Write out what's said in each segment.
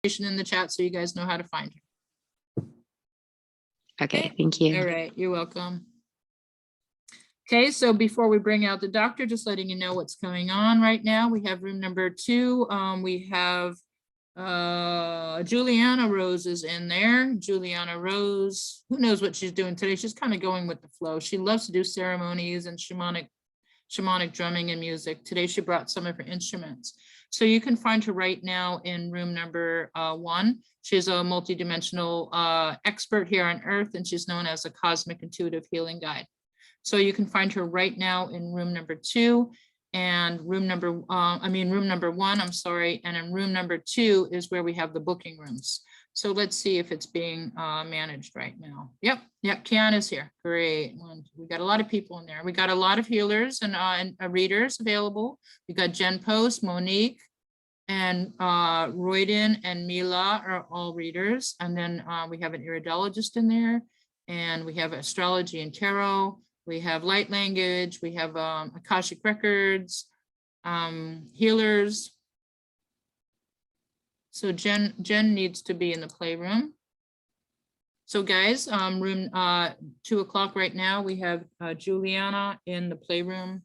in the chat so you guys know how to find her. Okay, thank you. All right, you're welcome. Okay, so before we bring out the doctor, just letting you know what's going on right now. We have room number 2. We have Juliana Rose is in there. Juliana Rose, who knows what she's doing today? She's kind of going with the flow. She loves to do ceremonies and shamanic drumming and music. Today she brought some of her instruments. So you can find her right now in room number 1. She's a multidimensional expert here on Earth, and she's known as a cosmic intuitive healing guide. So you can find her right now in room number 2 and room number 1, I'm sorry. And in room number 2 is where we have the booking rooms. So let's see if it's being managed right now. Yep, Kiana's here. Great. We got a lot of people in there. We got a lot of healers and readers available. We got Jen Post, Monique, and Royden and Mila are all readers. And then we have an iridologist in there, and we have astrology and tarot. We have light language. We have Akashic records, healers. So Jen needs to be in the playroom. So guys, room 2 o'clock right now, we have Juliana in the playroom,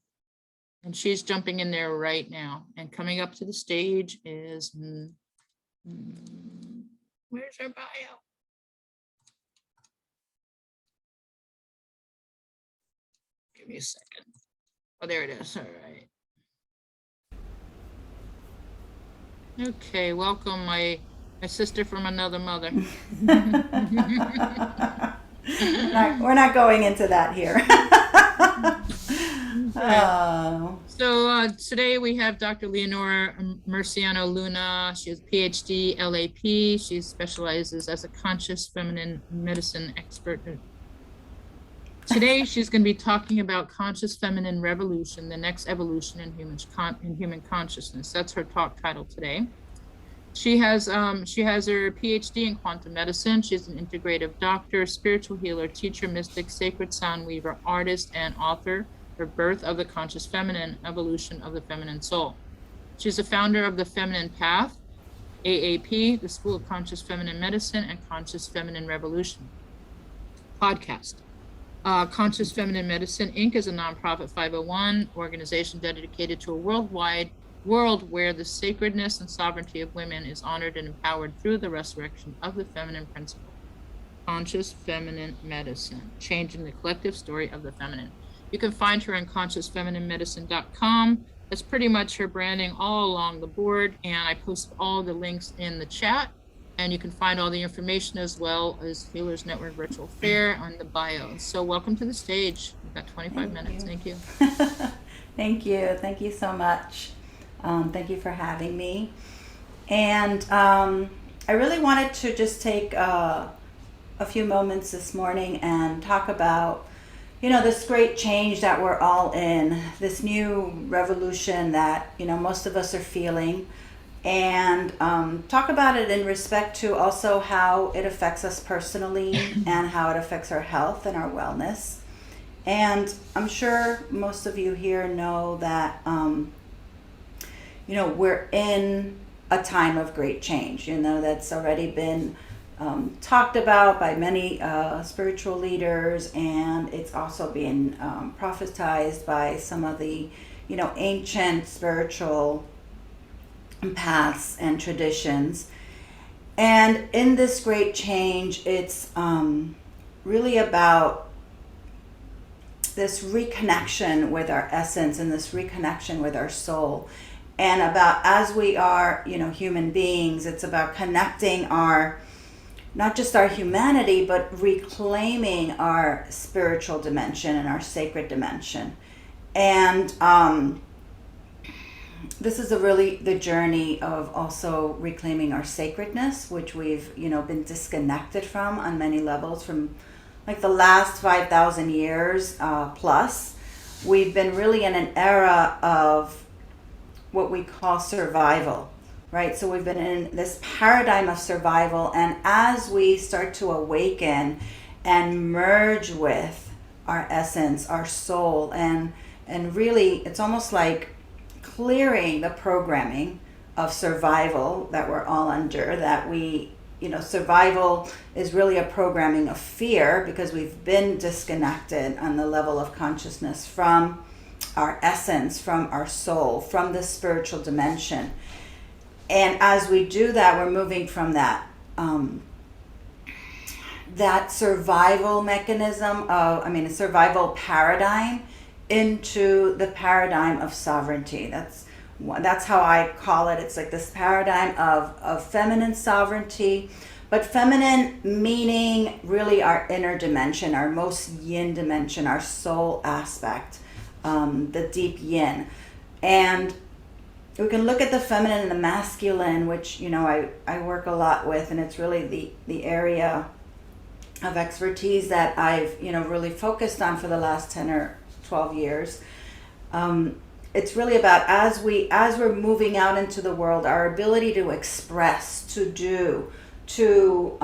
and she's jumping in there right now. And coming up to the stage is, where's her bio? Give me a second. Oh, there it is. All right. Okay, welcome, my sister from another mother. We're not going into that here. Oh. So today we have Dr. Leonor Murciano Luna. She has PhD, LAP. She specializes as a conscious feminine medicine expert. Today she's going to be talking about conscious feminine revolution, the next evolution in human consciousness. That's her talk title today. She has her PhD in quantum medicine. She's an integrative doctor, spiritual healer, teacher, mystic, sacred sound weaver, artist, and author of Birth of the Conscious Feminine, Evolution of the Feminine Soul. She's the founder of the Feminine Path, AAP, the School of Conscious Feminine Medicine, and Conscious Feminine Revolution podcast. Conscious Feminine Medicine, Inc. is a nonprofit 501 organization dedicated to a world where the sacredness and sovereignty of women is honored and empowered through the resurrection of the feminine principle. Conscious Feminine Medicine, changing the collective story of the feminine. You can find her on consciousfemininemedicine.com. That's pretty much her branding all along the board, and I post all the links in the chat. And you can find all the information as well as Healers Network Virtual Fair on the bio. So welcome to the stage. We've got 25 minutes. Thank you. Thank you. Thank you so much. Thank you for having me. And I really wanted to just take a few moments this morning and talk about, this great change that we're all in, this new revolution that, most of us are feeling. And talk about it in respect to also how it affects us personally and how it affects our health and our wellness. And I'm sure most of you here know that, we're in a time of great change, that's already been talked about by many spiritual leaders, and it's also being prophetized by some of the, ancient spiritual paths and traditions. And in this great change, it's really about this reconnection with our essence and this reconnection with our soul, and about, as we are human beings, it's about connecting our, not just our humanity, but reclaiming our spiritual dimension and our sacred dimension. And this is the journey of also reclaiming our sacredness, which we've, been disconnected from on many levels from like the last 5,000 years plus. We've been really in an era of what we call survival, right? So we've been in this paradigm of survival, and as we start to awaken and merge with our essence, our soul, and really it's almost like clearing the programming of survival that we're all under, that we, survival is really a programming of fear because we've been disconnected on the level of consciousness from our essence, from our soul, from the spiritual dimension. And as we do that, we're moving from that that survival mechanism a survival paradigm into the paradigm of sovereignty. That's how I call it. It's like this paradigm of feminine sovereignty, but feminine meaning really our inner dimension, our most yin dimension, our soul aspect, the deep yin. And we can look at the feminine and the masculine, which, I work a lot with, and it's really the area of expertise that I've, really focused on for the last 10 or 12 years. It's really about as we're moving out into the world, our ability to express, to do, to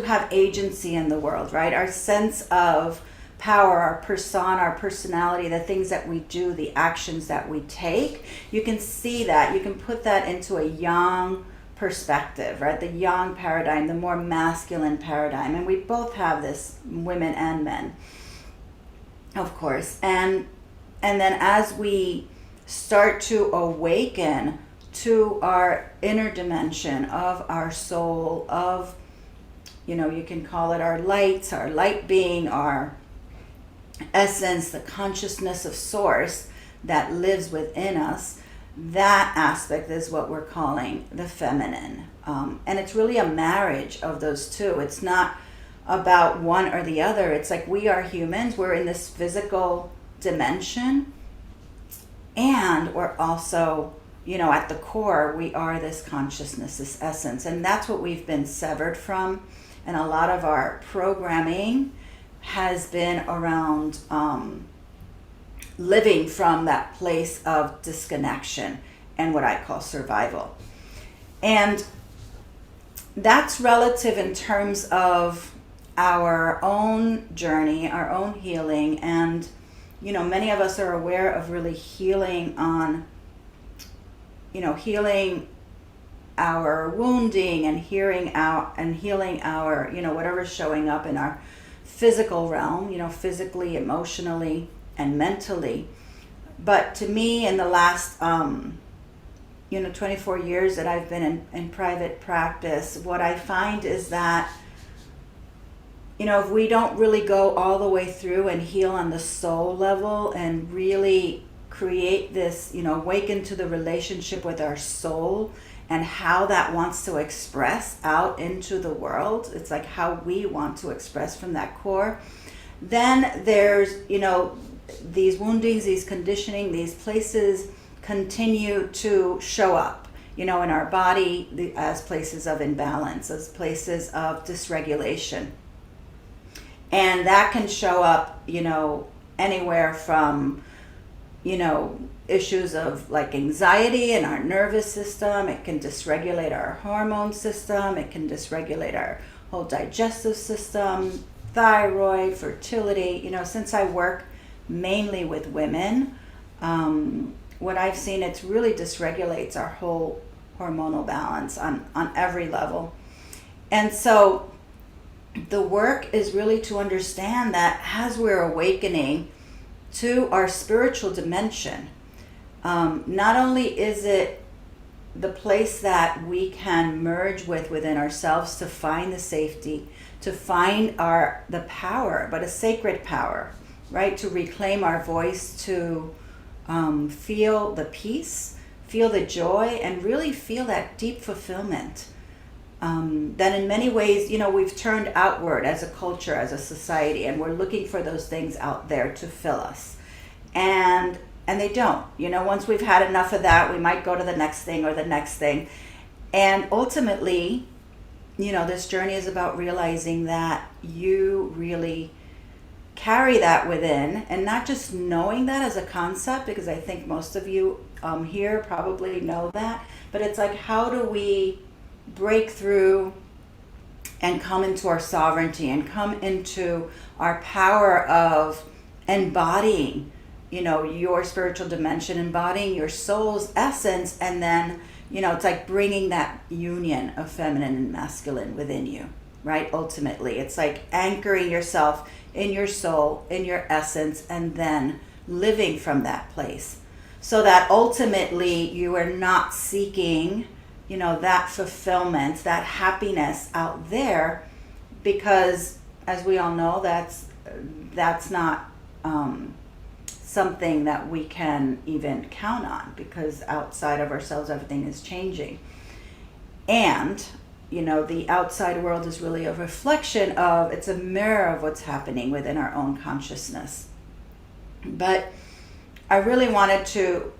have agency in the world, right? Our sense of power, our persona, our personality, the things that we do, the actions that we take. You can see that. You can put that into a yang perspective, right? The yang paradigm, the more masculine paradigm. And we both have this, women and men, of course. And then as we start to awaken to our inner dimension of our soul, of, you can call it our lights, our light being, our essence, the consciousness of source that lives within us, that aspect is what we're calling the feminine. And it's really a marriage of those two. It's not about one or the other. It's like we are humans. We're in this physical dimension. And we're also, at the core, we are this consciousness, this essence. And that's what we've been severed from. And a lot of our programming has been around living from that place of disconnection and what I call survival. And that's relative in terms of our own journey, our own healing. And, many of us are aware of really healing on, healing our wounding and healing our, whatever's showing up in our physical realm, physically, emotionally, and mentally. But to me, in the last 24 years that I've been in private practice, what I find is that if we don't really go all the way through and heal on the soul level and really create this, awaken to the relationship with our soul and how that wants to express out into the world, it's like how we want to express from that core, then there's, these woundings, these conditioning, these places continue to show up, in our body as places of imbalance, as places of dysregulation. And that can show up, anywhere from, issues of like anxiety in our nervous system. It can dysregulate our hormone system. It can dysregulate our whole digestive system, thyroid, fertility. Since I work mainly with women, what I've seen, it's really dysregulates our whole hormonal balance on every level. And so the work is really to understand that as we're awakening to our spiritual dimension, not only is it the place that we can merge within ourselves to find the safety, to find the power, but a sacred power, right? To reclaim our voice, to feel the peace, feel the joy, and really feel that deep fulfillment. That in many ways, we've turned outward as a culture, as a society, and we're looking for those things out there to fill us. And they don't. Once we've had enough of that, we might go to the next thing or the next thing. And ultimately, this journey is about realizing that you really carry that within, and not just knowing that as a concept, because I think most of you here probably know that, but it's like, how do we break through and come into our sovereignty and come into our power of embodying your spiritual dimension, embodying your soul's essence, and then, it's like bringing that union of feminine and masculine within you, right? Ultimately, it's like anchoring yourself in your soul, in your essence, and then living from that place, so that ultimately you are not seeking, that fulfillment, that happiness out there, because as we all know, that's not something that we can even count on, because outside of ourselves everything is changing. And the outside world is really a reflection of, it's a mirror of what's happening within our own consciousness. But I really wanted to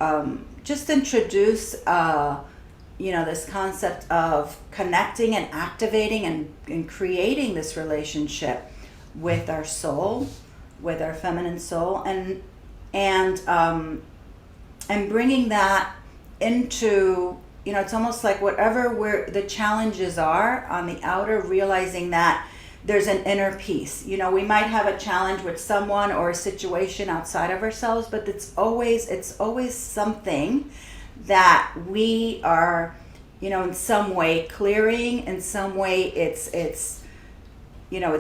just introduce this concept of connecting and activating and creating this relationship with our soul, with our feminine soul, and bringing that into, it's almost like whatever the challenges are on the outer, realizing that there's an inner peace. We might have a challenge with someone or a situation outside of ourselves, but it's always something that we are, in some way clearing. In some way it's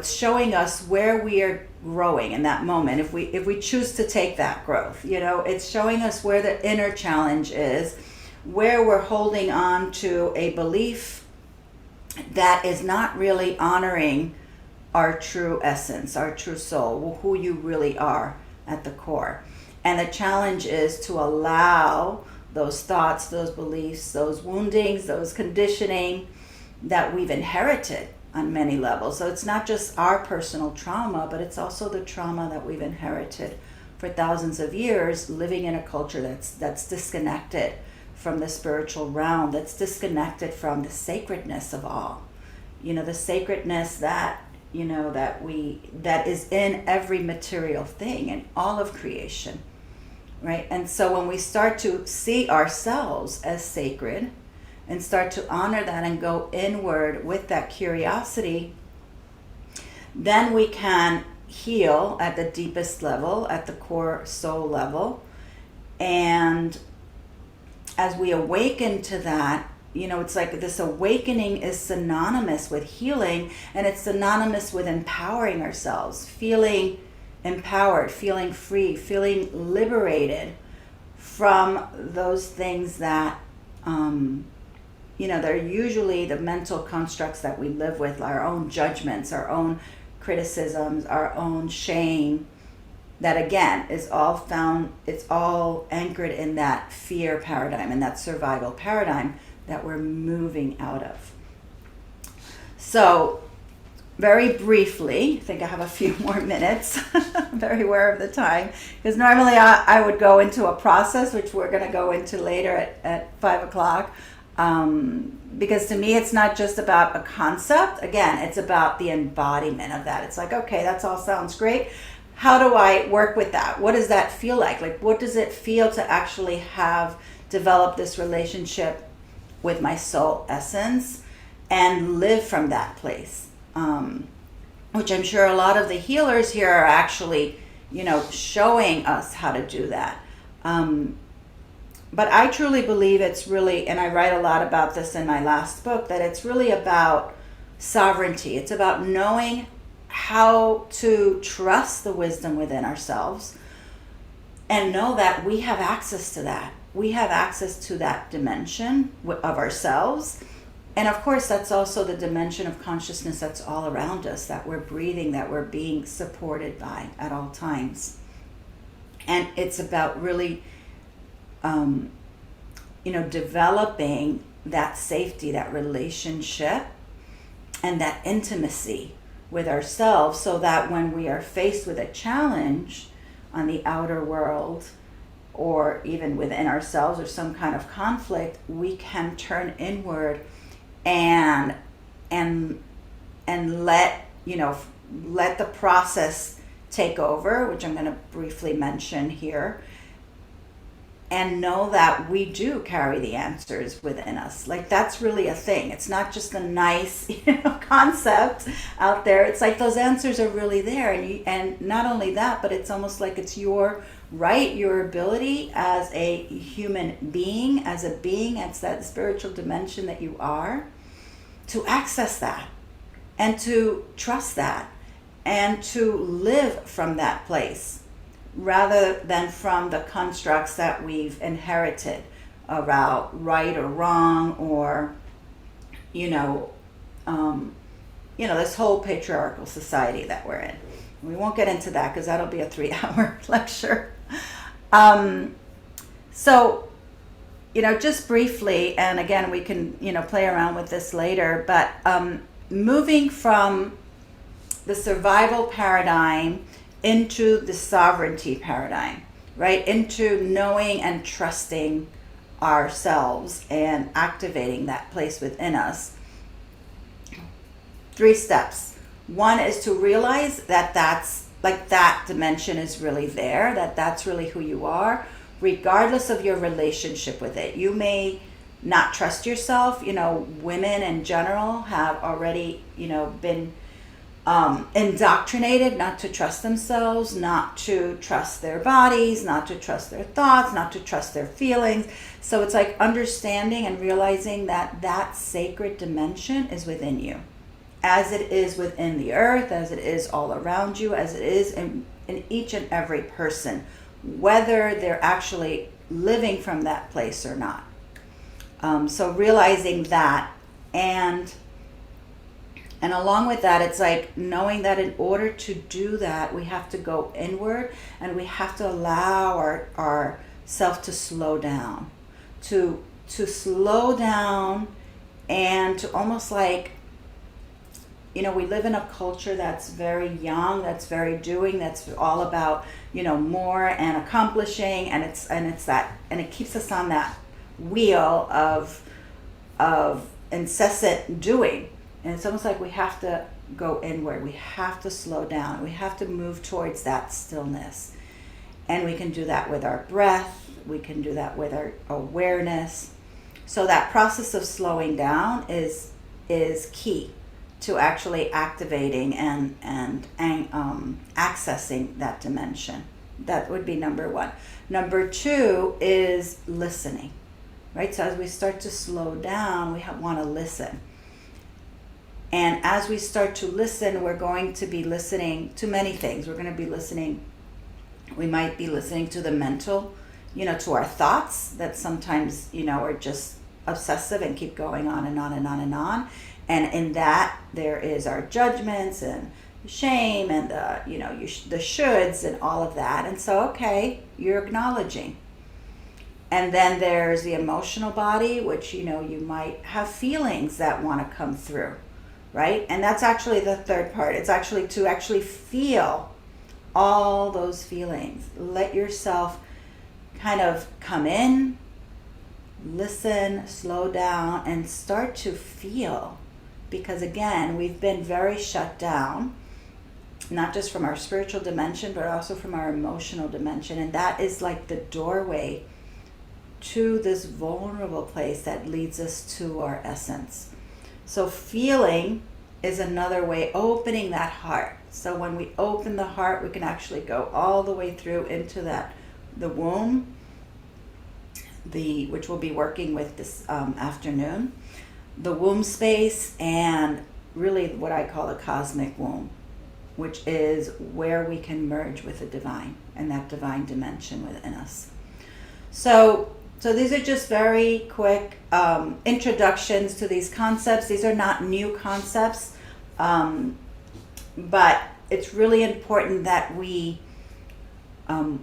showing us where we are growing in that moment. If we choose to take that growth, it's showing us where the inner challenge is, where we're holding on to a belief that is not really honoring our true essence, our true soul, who you really are at the core. And the challenge is to allow those thoughts, those beliefs, those woundings, those conditioning that we've inherited on many levels. So it's not just our personal trauma, but it's also the trauma that we've inherited for thousands of years, living in a culture that's disconnected from the spiritual realm, that's disconnected from the sacredness of all. The sacredness that that is in every material thing and all of creation, right? And so when we start to see ourselves as sacred and start to honor that and go inward with that curiosity, then we can heal at the deepest level, at the core soul level. And as we awaken to that, it's like this awakening is synonymous with healing, and it's synonymous with empowering ourselves, feeling empowered, feeling free, feeling liberated from those things that, they're usually the mental constructs that we live with, our own judgments, our own criticisms, our own shame, that again is all found, it's all anchored in that fear paradigm and that survival paradigm that we're moving out of. So very briefly, I think I have a few more minutes. I'm very aware of the time, because normally I would go into a process, which we're going to go into later at 5 o'clock. Because to me, it's not just about a concept. Again, it's about the embodiment of that. It's like, okay, that all sounds great. How do I work with that? What does that feel like? Like, what does it feel to actually have developed this relationship with my soul essence and live from that place? Which I'm sure a lot of the healers here are actually, showing us how to do that. But I truly believe it's really, and I write a lot about this in my last book, that it's really about sovereignty. It's about knowing how to trust the wisdom within ourselves and know that we have access to that. We have access to that dimension of ourselves. And of course, that's also the dimension of consciousness that's all around us, that we're breathing, that we're being supported by at all times. And it's about really, developing that safety, that relationship, and that intimacy with ourselves, so that when we are faced with a challenge on the outer world, or even within ourselves, or some kind of conflict, we can turn inward and let the process take over, which I'm going to briefly mention here, and know that we do carry the answers within us. Like, that's really a thing. It's not just a nice, concept out there. It's like those answers are really there. And not only that, but it's almost like it's your right? Your ability as a human being, as that spiritual dimension that you are, to access that and to trust that and to live from that place rather than from the constructs that we've inherited about right or wrong, or this whole patriarchal society that we're in. We won't get into that because that'll be a 3-hour lecture. So just briefly, and again, we can play around with this later, but moving from the survival paradigm into the sovereignty paradigm, right? Into knowing and trusting ourselves and activating that place within us. 3 steps. One is to realize that that dimension is really there, that's really who you are, regardless of your relationship with it. You may not trust yourself. Women in general have already, been indoctrinated not to trust themselves, not to trust their bodies, not to trust their thoughts, not to trust their feelings. So it's like understanding and realizing that sacred dimension is within you, as it is within the earth, as it is all around you, as it is in each and every person, whether they're actually living from that place or not. So realizing that, and along with that, it's like knowing that in order to do that, we have to go inward and we have to allow our self to slow down, to slow down, and to almost like, we live in a culture that's very young, that's very doing, that's all about, more and accomplishing, and it keeps us on that wheel of incessant doing. And it's almost like we have to go inward. We have to slow down. We have to move towards that stillness. And we can do that with our breath. We can do that with our awareness. So that process of slowing down is key to actually activating and accessing that dimension. That would be number 1. Number 2 is listening, right? So as we start to slow down, we want to listen. And as we start to listen, we're going to be listening to many things. We're going to be listening. We might be listening to the mental, to our thoughts that sometimes, are just obsessive and keep going on and on and on and on. And in that, there is our judgments and shame and the shoulds and all of that. And so, okay, you're acknowledging. And then there's the emotional body, which, you might have feelings that want to come through, right? And that's actually the third part. It's actually to actually feel all those feelings. Let yourself kind of come in, listen, slow down, and start to feel. Because again, we've been very shut down, not just from our spiritual dimension, but also from our emotional dimension. And that is like the doorway to this vulnerable place that leads us to our essence. So feeling is another way, opening that heart. So when we open the heart, we can actually go all the way through into the womb, which we'll be working with this afternoon. The womb space, and really what I call the cosmic womb, which is where we can merge with the divine and that divine dimension within us. So these are just very quick introductions to these concepts. These are not new concepts, but it's really important that we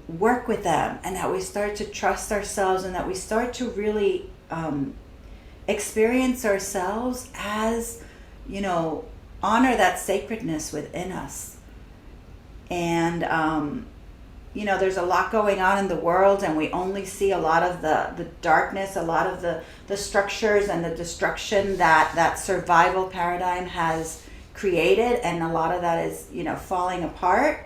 work with them and that we start to trust ourselves and that we start to really experience ourselves as, honor that sacredness within us. And, there's a lot going on in the world, and we only see a lot of the darkness, a lot of the structures and the destruction that survival paradigm has created. And a lot of that is, falling apart.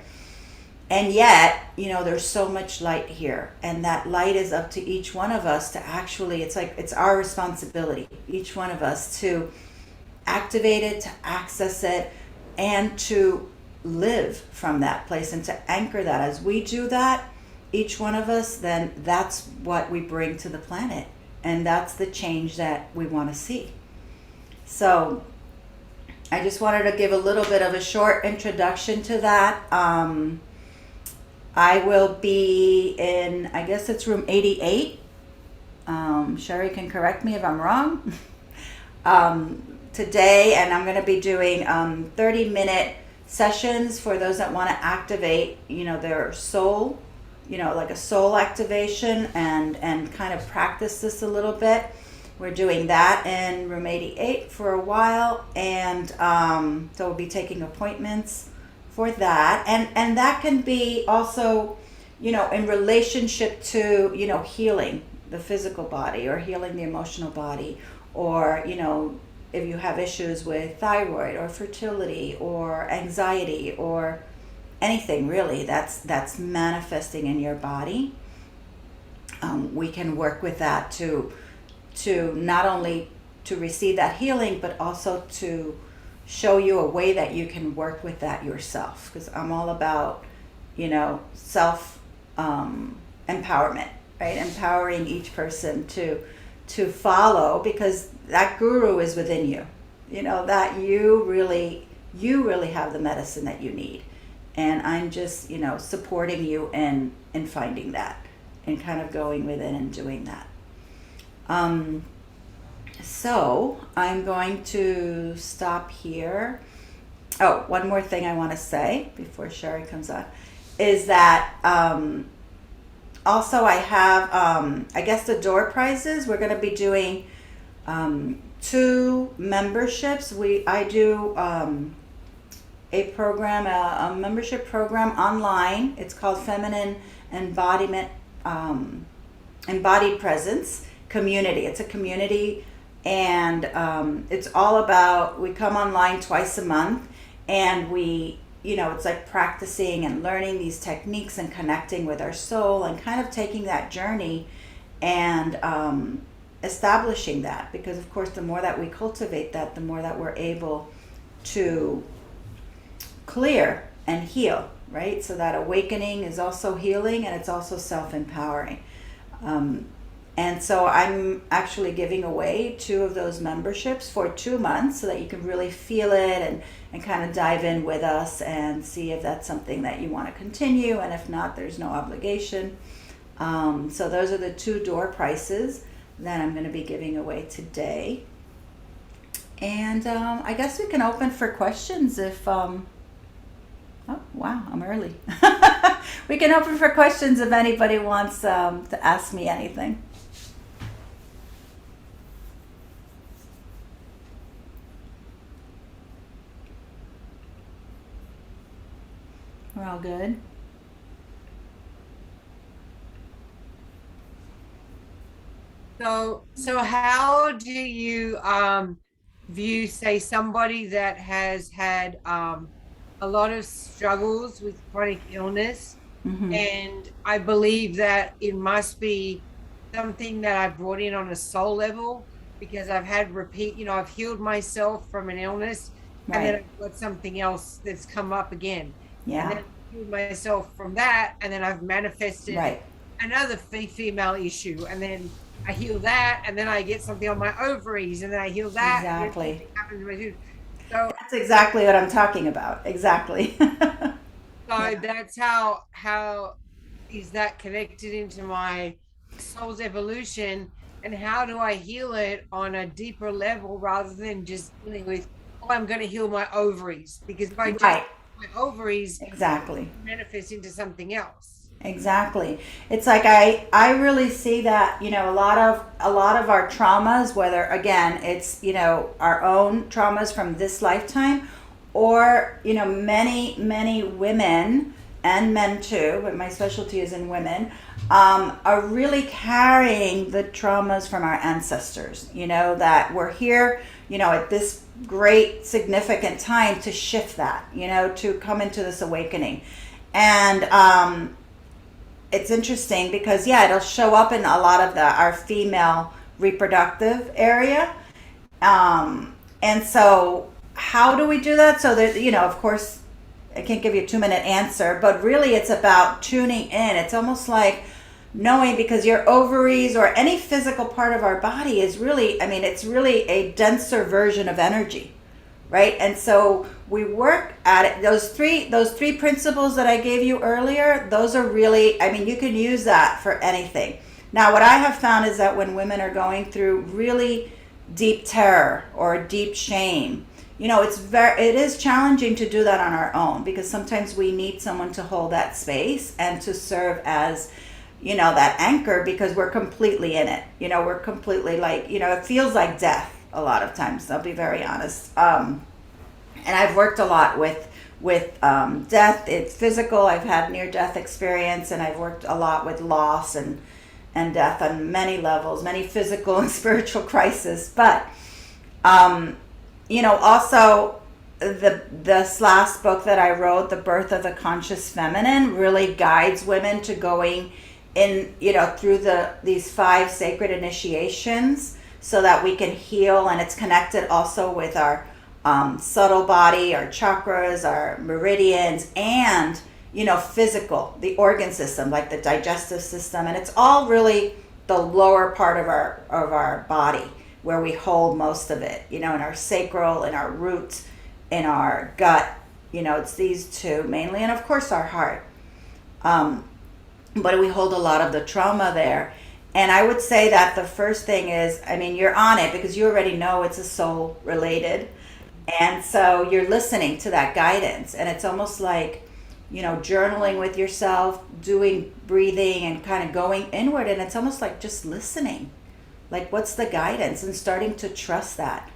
And yet, there's so much light here, and that light is up to each one of us to actually, it's our responsibility, each one of us, to activate it, to access it, and to live from that place and to anchor that. As we do that, each one of us, then that's what we bring to the planet. And that's the change that we want to see. So I just wanted to give a little bit of a short introduction to that. I will be in, I guess it's room 88. Sheri can correct me if I'm wrong. Today, and I'm going to be doing 30-minute sessions for those that want to activate, their soul, like a soul activation, and kind of practice this a little bit. We're doing that in room 88 for a while, and so we'll be taking appointments for that, and that can be also, in relationship to, healing the physical body or healing the emotional body, or, if you have issues with thyroid or fertility or anxiety or anything really that's manifesting in your body, we can work with that to not only to receive that healing, but also to show you a way that you can work with that yourself. Because I'm all about, self empowerment, right? Empowering each person to follow, because that guru is within you. That you really have the medicine that you need. And I'm just, supporting you in finding that and kind of going within and doing that. So I'm going to stop here. Oh, one more thing I want to say before Sheri comes on is that also I have, I guess, the door prizes. We're going to be doing 2 memberships. I do a program, a membership program online. It's called Feminine Embodiment, Embodied Presence Community. It's a community, and it's all about, we come online twice a month, and we, it's like practicing and learning these techniques and connecting with our soul and kind of taking that journey and establishing that, because of course the more that we cultivate that, the more that we're able to clear and heal, right? So that awakening is also healing, and it's also self-empowering. And so I'm actually giving away 2 of those memberships for 2 months so that you can really feel it and kind of dive in with us and see if that's something that you want to continue. And if not, there's no obligation. So those are the 2 door prices that I'm going to be giving away today. And I guess we can open for questions if... oh, wow, I'm early. We can open for questions if anybody wants to ask me anything. We're all good. So how do you view, say, somebody that has had a lot of struggles with chronic illness, and I believe that it must be something that I brought in on a soul level, because I've had I've healed myself from an illness, and then I've got something else that's come up again. Yeah. And then I healed myself from that, and then I've manifested another female issue, and then I heal that, and then I get something on my ovaries, and then I heal that. Exactly. So that's exactly what I'm talking about. Exactly. So that's how is that connected into my soul's evolution, and how do I heal it on a deeper level rather than just dealing with, I'm going to heal my ovaries, because if I just heal my ovaries, exactly, manifest into something else. Exactly. It's like I really see that, a lot of our traumas, whether again it's, our own traumas from this lifetime, or, many women and men too, but my specialty is in women, are really carrying the traumas from our ancestors, that we're here, at this great significant time to shift that, to come into this awakening. And it's interesting because, it'll show up in a lot of our female reproductive area. And so how do we do that? So that, of course, I can't give you a 2-minute answer, but really it's about tuning in. It's almost like knowing, because your ovaries or any physical part of our body is really, I mean, it's really a denser version of energy, right? And so we work at it. Those three principles that I gave you earlier, those are really, I mean, you can use that for anything. Now, what I have found is that when women are going through really deep terror or deep shame, you know, it is challenging to do that on our own, because sometimes we need someone to hold that space and to serve as, you know, that anchor, because we're completely in it. You know, we're completely like, you know, it feels like death a lot of times. I'll be very honest. And I've worked a lot with death. It's physical. I've had near-death experience, and I've worked a lot with loss and death on many levels, many physical and spiritual crises. But you know, also this last book that I wrote, The Birth of the Conscious Feminine, really guides women to going in, you know, through these 5 sacred initiations, so that we can heal. And it's connected also with our subtle body, our chakras, our meridians, and, you know, physical, the organ system, like the digestive system. And it's all really the lower part of our body, where we hold most of it, you know, in our sacral, in our roots, in our gut. You know, it's these two mainly, and of course our heart. But we hold a lot of the trauma there. And I would say that the first thing is, I mean, you're on it because you already know it's a soul related. And so you're listening to that guidance. And it's almost like, you know, journaling with yourself, doing breathing and kind of going inward. And it's almost like just listening. Like, what's the guidance? And starting to trust that.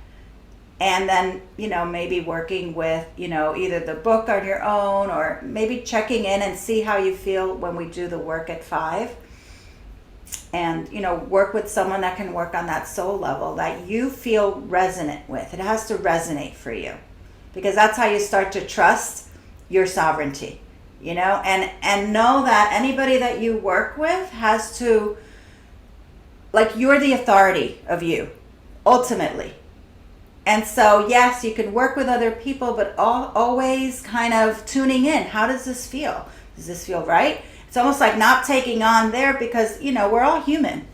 And then, you know, maybe working with, you know, either the book on your own, or maybe checking in and see how you feel when we do the work at 5. And, you know, work with someone that can work on that soul level that you feel resonant with. It has to resonate for you, because that's how you start to trust your sovereignty, you know, and know that anybody that you work with has to, like, you're the authority of you, ultimately. And so, yes, you can work with other people, but always kind of tuning in. How does this feel? Does this feel right? It's almost like not taking on there, because, you know, we're all human,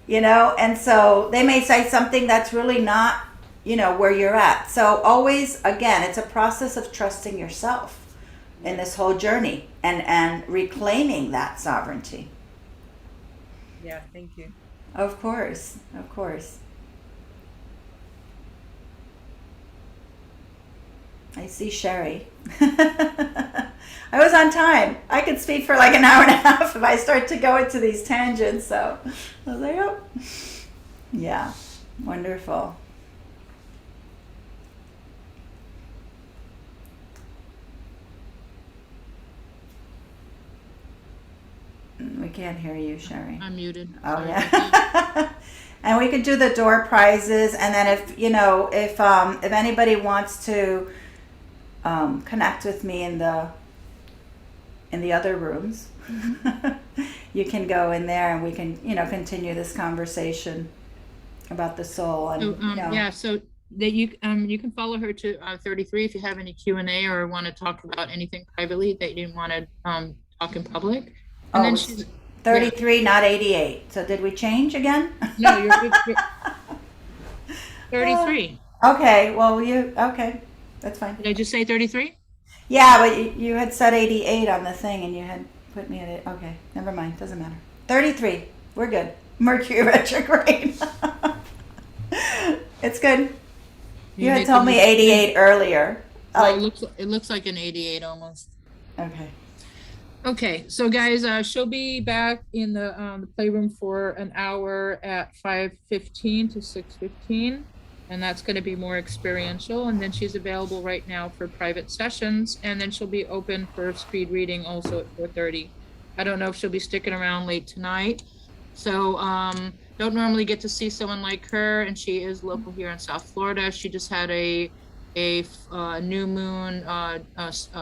you know, and so they may say something that's really not, you know, where you're at. So always, again, it's a process of trusting yourself in this whole journey and reclaiming that sovereignty. Yeah, thank you. Of course, of course. I see Sheri. I was on time. I could speak for like an hour and a half if I start to go into these tangents. So I was like, oh, yeah, wonderful. We can't hear you, Sheri. I'm muted. Oh, Sorry. yeah. And we could do the door prizes, and then if you know, if anybody wants to connect with me in the other rooms, you can go in there and we can, you know, continue this conversation about the soul. And So, you know, yeah, so that you can follow her to 33 if you have any Q&A or want to talk about anything privately that you didn't want to talk in public. And then she's 33, not 88. So did we change again? No, you're 33. Okay, well, okay, that's fine. Did I just say 33? Yeah, but you had said 88 on the thing, and you had put me at it. Okay, never mind, doesn't matter. 33, we're good. Mercury retrograde. It's good. You had told me 88 earlier. Well, it looks like an 88 almost. Okay. Okay, so guys, she'll be back in the playroom for an hour at 5:15 to 6:15, and that's going to be more experiential. And then she's available right now for private sessions, and then she'll be open for speed reading also at 4:30. I don't know if she'll be sticking around late tonight, so don't normally get to see someone like her, and she is local here in South Florida. She just had a new moon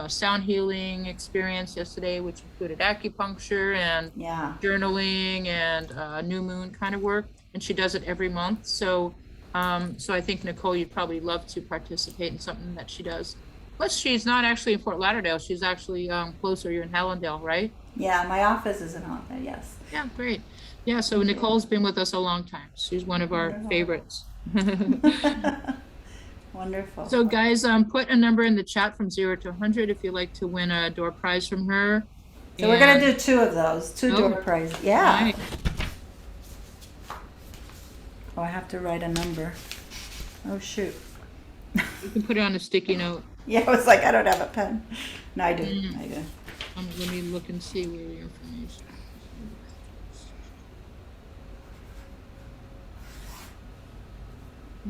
sound healing experience yesterday, which included acupuncture and journaling and new moon kind of work, and she does it every month. So I think, Nicole, you'd probably love to participate in something that she does. Plus, she's not actually in Fort Lauderdale. She's actually closer. You're in Hallandale, right? Yeah, my office is in Honda, yes. Yeah, great. Yeah, so Nicole's been with us a long time. She's one of our Wonderful. favorites. Wonderful. So guys, put a number in the chat from 0 to 100 if you'd like to win a door prize from her. So we're going And- to do 2 of those, 2 Oh, door prizes. Yeah. right. Oh, I have to write a number. Oh, shoot. You can put it on a sticky note. Yeah, I was like, I don't have a pen. No, I do. Mm. I do. Let me look and see where the information.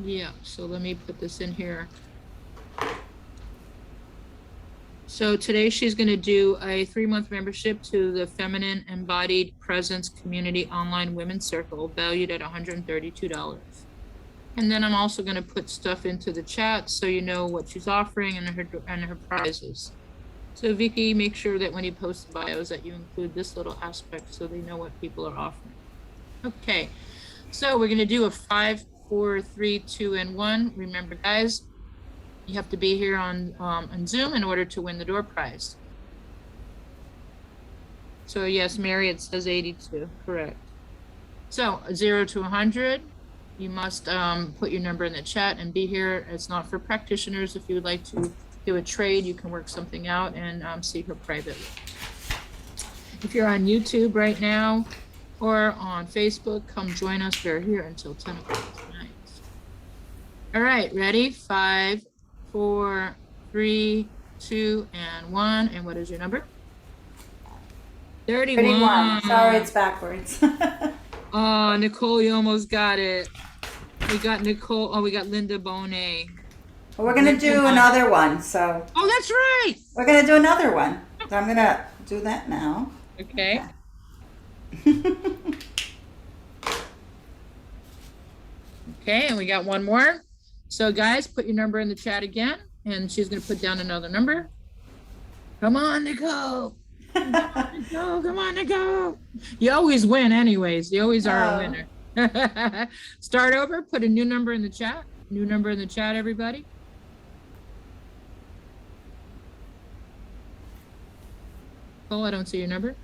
Yeah, so let me put this in here. So today she's going to do a 3-month membership to the Feminine Embodied Presence Community Online Women's Circle, valued at $132. And then I'm also going to put stuff into the chat so you know what she's offering and her prizes. So Vicky, make sure that when you post the bios that you include this little aspect so they know what people are offering. Okay, so we're going to do a 5, 4, 3, 2, and 1. Remember, guys, you have to be here on Zoom in order to win the door prize. So yes, Mary, it says 82, correct. So 0 to 100, you must put your number in the chat and be here. It's not for practitioners. If you would like to do a trade, you can work something out and see her privately. If you're on YouTube right now or on Facebook, come join us. We're here until 10 o'clock tonight. All right, ready? 5, 4, 3, 2, and 1. And what is your number? 31. 31. Sorry, it's backwards. Oh, Nicole, you almost got it. We got Nicole. Oh, we got Linda Bonet. Well, we're going to do another one. So Oh, that's right. we're going to do another one. So I'm going to do that now. Okay. Okay, and we got one more. So guys, put your number in the chat again, and she's going to put down another number. Come on, Nicole. Come on, Nicole. Come on, Nicole. You always win anyways. You always are a winner. Start over. Put a new number in the chat. New number in the chat, everybody. Nicole, I don't see your number.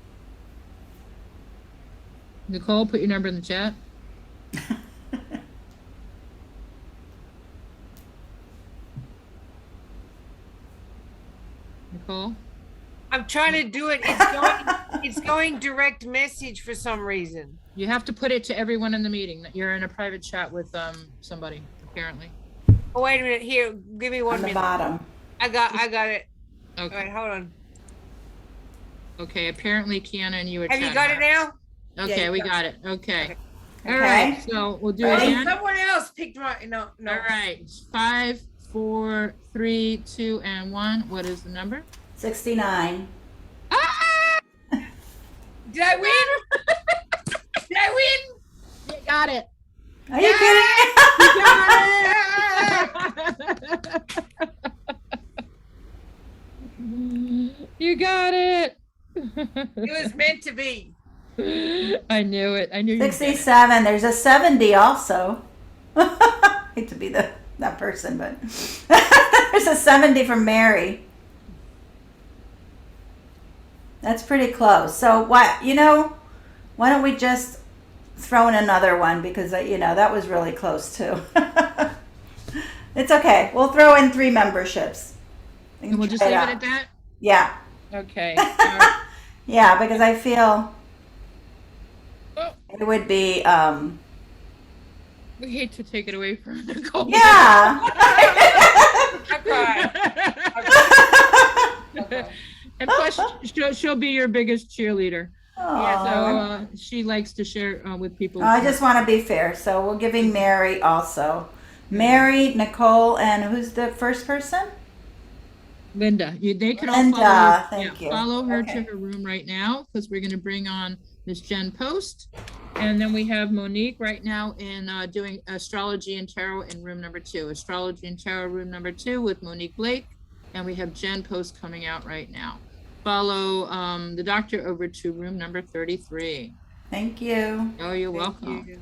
Nicole, put your number in the chat. Nicole? I'm trying to do it. It's going direct message for some reason. You have to put it to everyone in the meeting that you're in a private chat with somebody, apparently. Oh, wait a minute. Here, give me 1 On the minute. bottom. I got it. All Okay. right, hold on. Okay, apparently Kiana and you are Have you chatting. got it now? Okay, Yeah, we you got it. Okay. All Okay. right, so we'll do it Ready? again. Someone else picked my no. All right, 5, 4, 3, 2, and 1. What is the number? 69. Ah! Did I win? Did I win? You got it. Are you kidding? You got it. It was meant to be. I knew it. I knew you. 67. There's a 70 also. Hate to be that person, but there's a 70 from Mary. That's pretty close. So why don't we just throw in another one, because that was really close too. It's okay. We'll throw in 3 memberships. And we'll just try leave it out. at that. Yeah. Okay. All right. Yeah, because I feel Oh, it would be we hate to take it away from Nicole. yeah. I cried. And plus, she'll be your biggest cheerleader. So Aw. she likes to share with people. I just want to be fair, so we're giving Mary also. Mary, Nicole, and who's the first person? Linda. They can all Linda, follow her. thank you. Follow her Okay. to her room right now, because we're going to bring on Miss Jen Post. And then we have Monique right now in doing astrology and tarot in room number 2. Astrology and tarot room number 2 with Monique Blake. And we have Jen Post coming out right now. Follow the doctor over to room number 33. Thank you. Oh, you're Thank welcome. you.